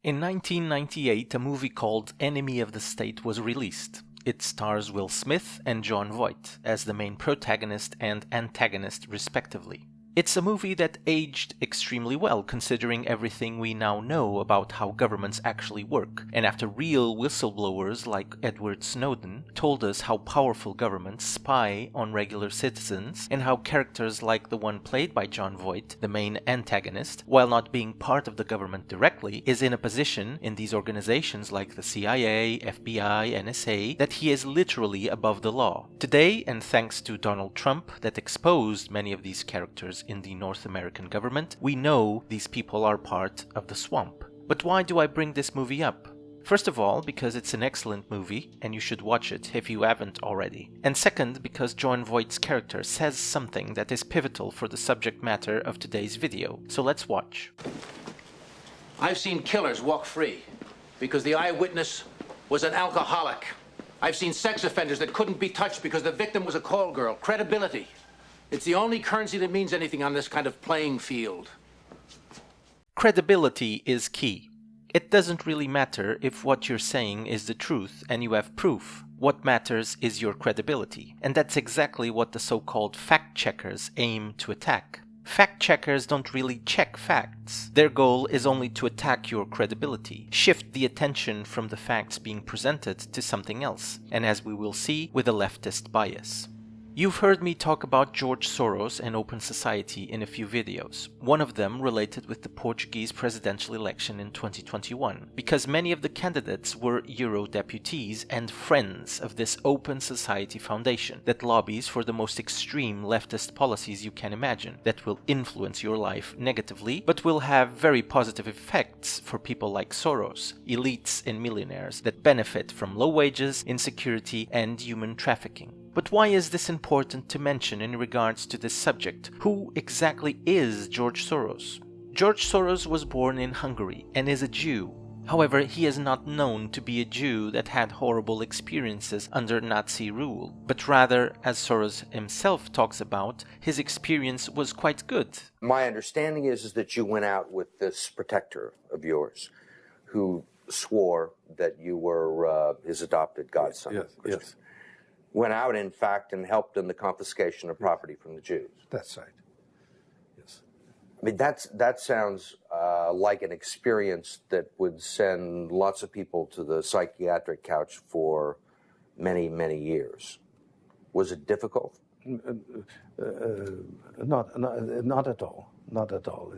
In 1998, a movie called Enemy of the State was released. It stars Will Smith and Jon Voight as the main protagonist and antagonist respectively. It's a movie that aged extremely well considering everything we now know about how governments actually work, and after real whistleblowers like Edward Snowden told us how powerful governments spy on regular citizens, and how characters like the one played by Jon Voight, the main antagonist, while not being part of the government directly, is in a position in these organizations like the CIA, FBI, NSA, that he is literally above the law. Today, and thanks to Donald Trump that exposed many of these characters in the North American government, we know these people are part of the swamp. But why do I bring this movie up? First of all, because it's an excellent movie, and you should watch it if you haven't already. And second, because Jon Voight's character says something that is pivotal for the subject matter of today's video. So let's watch. I've seen killers walk free because the eyewitness was an alcoholic. I've seen sex offenders that couldn't be touched because the victim was a call girl. Credibility. It's the only currency that means anything on this kind of playing field. Credibility is key. It doesn't really matter if what you're saying is the truth and you have proof. What matters is your credibility. And that's exactly what the so-called fact-checkers aim to attack. Fact-checkers don't really check facts. Their goal is only to attack your credibility, shift the attention from the facts being presented to something else, and as we will see, with a leftist bias. You've heard me talk about George Soros and open society in a few videos, one of them related with the Portuguese presidential election in 2021, because many of the candidates were Eurodeputees and friends of this open society foundation that lobbies for the most extreme leftist policies you can imagine, that will influence your life negatively, but will have very positive effects for people like Soros, elites and millionaires that benefit from low wages, insecurity and human trafficking. But why is this important to mention in regards to this subject? Who exactly is George Soros? George Soros was born in Hungary and is a Jew. However, he is not known to be a Jew that had horrible experiences under Nazi rule, but rather, as Soros himself talks about, his experience was quite good. My understanding is that you went out with this protector of yours who swore that you were his adopted godson. Yes. Went out, in fact, and helped in the confiscation of property from the Jews. That's right. Yes. I mean, that sounds like an experience that would send lots of people to the psychiatric couch for many, many years. Was it difficult? Not at all. Not at all.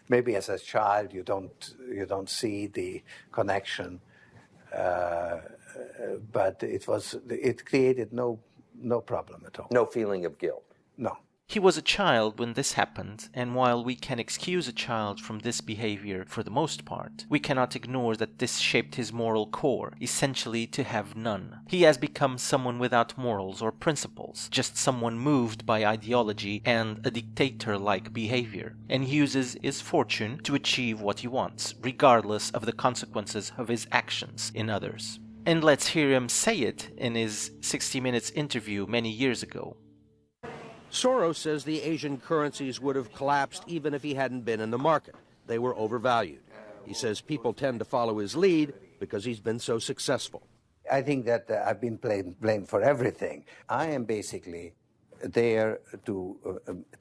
Maybe as a child you don't see the connection. But it created no problem at all. No feeling of guilt? No. He was a child when this happened, and while we can excuse a child from this behavior for the most part, we cannot ignore that this shaped his moral core, essentially to have none. He has become someone without morals or principles, just someone moved by ideology and a dictator-like behavior, and uses his fortune to achieve what he wants, regardless of the consequences of his actions in others. And let's hear him say it in his 60 Minutes interview many years ago. Soros says the Asian currencies would have collapsed even if he hadn't been in the market. They were overvalued. He says people tend to follow his lead because he's been so successful. I think that I've been blamed for everything. I am basically there to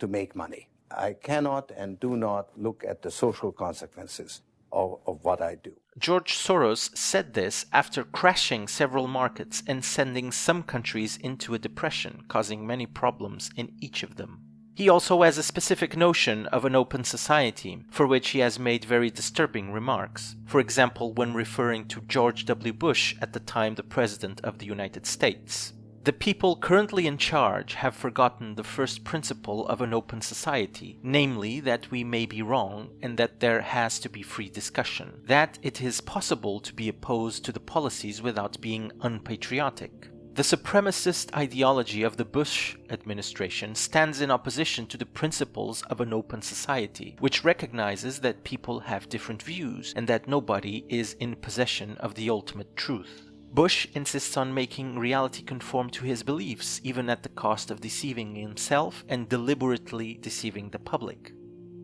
make money. I cannot and do not look at the social consequences of what I do. George Soros said this after crashing several markets and sending some countries into a depression, causing many problems in each of them. He also has a specific notion of an open society, for which he has made very disturbing remarks. For example, when referring to George W. Bush at the time the President of the United States. The people currently in charge have forgotten the first principle of an open society, namely that we may be wrong and that there has to be free discussion, that it is possible to be opposed to the policies without being unpatriotic. The supremacist ideology of the Bush administration stands in opposition to the principles of an open society, which recognizes that people have different views and that nobody is in possession of the ultimate truth. Bush insists on making reality conform to his beliefs, even at the cost of deceiving himself and deliberately deceiving the public.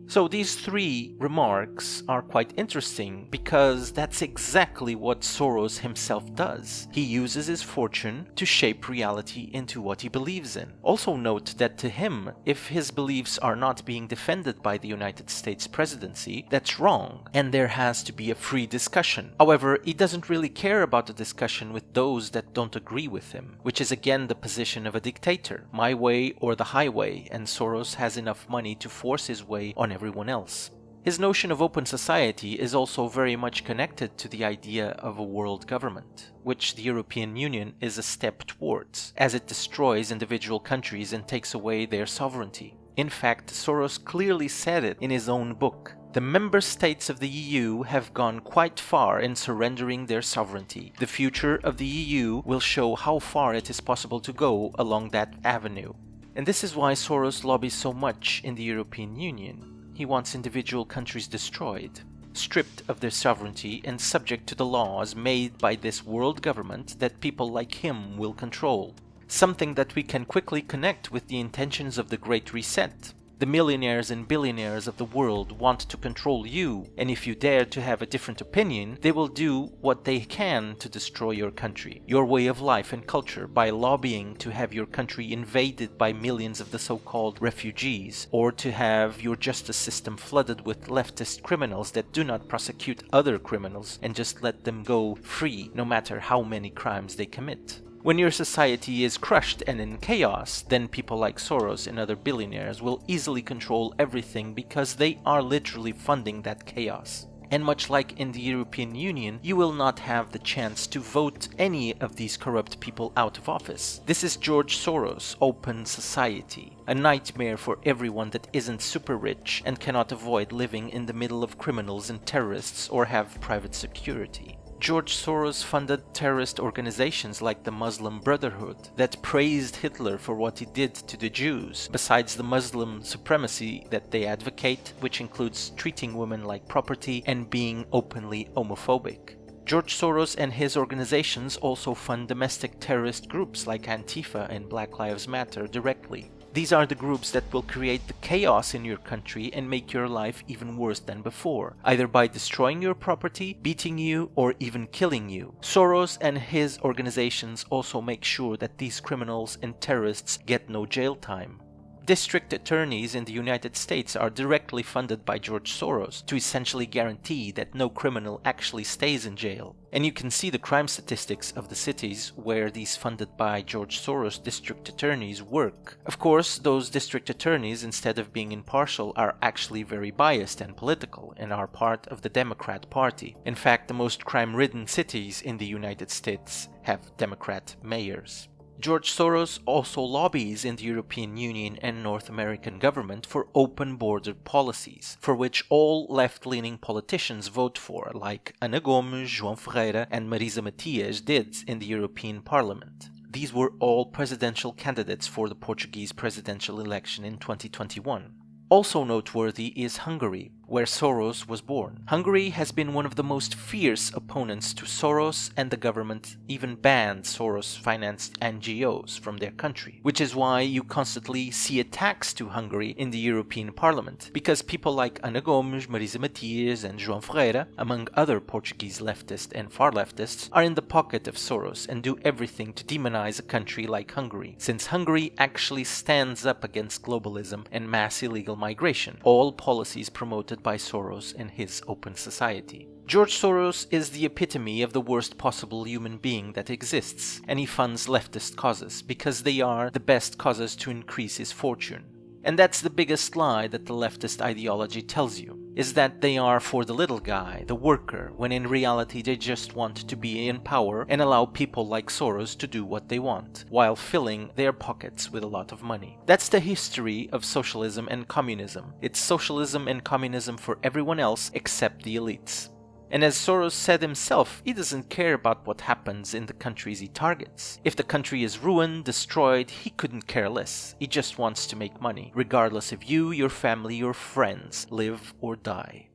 So these three remarks are quite interesting because that's exactly what Soros himself does. He uses his fortune to shape reality into what he believes in. Also note that to him, if his beliefs are not being defended by the United States presidency, that's wrong, and there has to be a free discussion. However, he doesn't really care about the discussion with those that don't agree with him, which is again the position of a dictator, my way or the highway, and Soros has enough money to force his way on everyone else. His notion of open society is also very much connected to the idea of a world government, which the European Union is a step towards, as it destroys individual countries and takes away their sovereignty. In fact, Soros clearly said it in his own book. The member states of the EU have gone quite far in surrendering their sovereignty. The future of the EU will show how far it is possible to go along that avenue. And this is why Soros lobbies so much in the European Union. He wants individual countries destroyed, stripped of their sovereignty and subject to the laws made by this world government that people like him will control. Something that we can quickly connect with the intentions of the Great Reset. The millionaires and billionaires of the world want to control you, and if you dare to have a different opinion, they will do what they can to destroy your country, your way of life and culture, by lobbying to have your country invaded by millions of the so-called refugees, or to have your justice system flooded with leftist criminals that do not prosecute other criminals and just let them go free no matter how many crimes they commit. When your society is crushed and in chaos, then people like Soros and other billionaires will easily control everything because they are literally funding that chaos. And much like in the European Union, you will not have the chance to vote any of these corrupt people out of office. This is George Soros' open society, a nightmare for everyone that isn't super rich and cannot avoid living in the middle of criminals and terrorists or have private security. George Soros funded terrorist organizations like the Muslim Brotherhood that praised Hitler for what he did to the Jews, besides the Muslim supremacy that they advocate, which includes treating women like property and being openly homophobic. George Soros and his organizations also fund domestic terrorist groups like Antifa and Black Lives Matter directly. These are the groups that will create the chaos in your country and make your life even worse than before, either by destroying your property, beating you, or even killing you. Soros and his organizations also make sure that these criminals and terrorists get no jail time. District attorneys in the United States are directly funded by George Soros to essentially guarantee that no criminal actually stays in jail. And you can see the crime statistics of the cities where these funded by George Soros district attorneys work. Of course, those district attorneys, instead of being impartial, are actually very biased and political and are part of the Democrat Party. In fact, the most crime-ridden cities in the United States have Democrat mayors. George Soros also lobbies in the European Union and North American government for open border policies, for which all left-leaning politicians vote for, like Ana Gomes, João Ferreira and Marisa Matias did in the European Parliament. These were all presidential candidates for the Portuguese presidential election in 2021. Also noteworthy is Hungary, where Soros was born. Hungary has been one of the most fierce opponents to Soros, and the government even banned Soros-financed NGOs from their country, which is why you constantly see attacks to Hungary in the European Parliament, because people like Ana Gomes, Marisa Matias and João Ferreira, among other Portuguese leftists and far leftists, are in the pocket of Soros and do everything to demonize a country like Hungary, since Hungary actually stands up against globalism and mass illegal migration, all policies promoted by Soros and his open society. George Soros is the epitome of the worst possible human being that exists, and he funds leftist causes because they are the best causes to increase his fortune. And that's the biggest lie that the leftist ideology tells you, is that they are for the little guy, the worker, when in reality they just want to be in power and allow people like Soros to do what they want, while filling their pockets with a lot of money. That's the history of socialism and communism. It's socialism and communism for everyone else except the elites. And as Soros said himself, he doesn't care about what happens in the countries he targets. If the country is ruined, destroyed, he couldn't care less. He just wants to make money, regardless if you, your family, your friends live or die.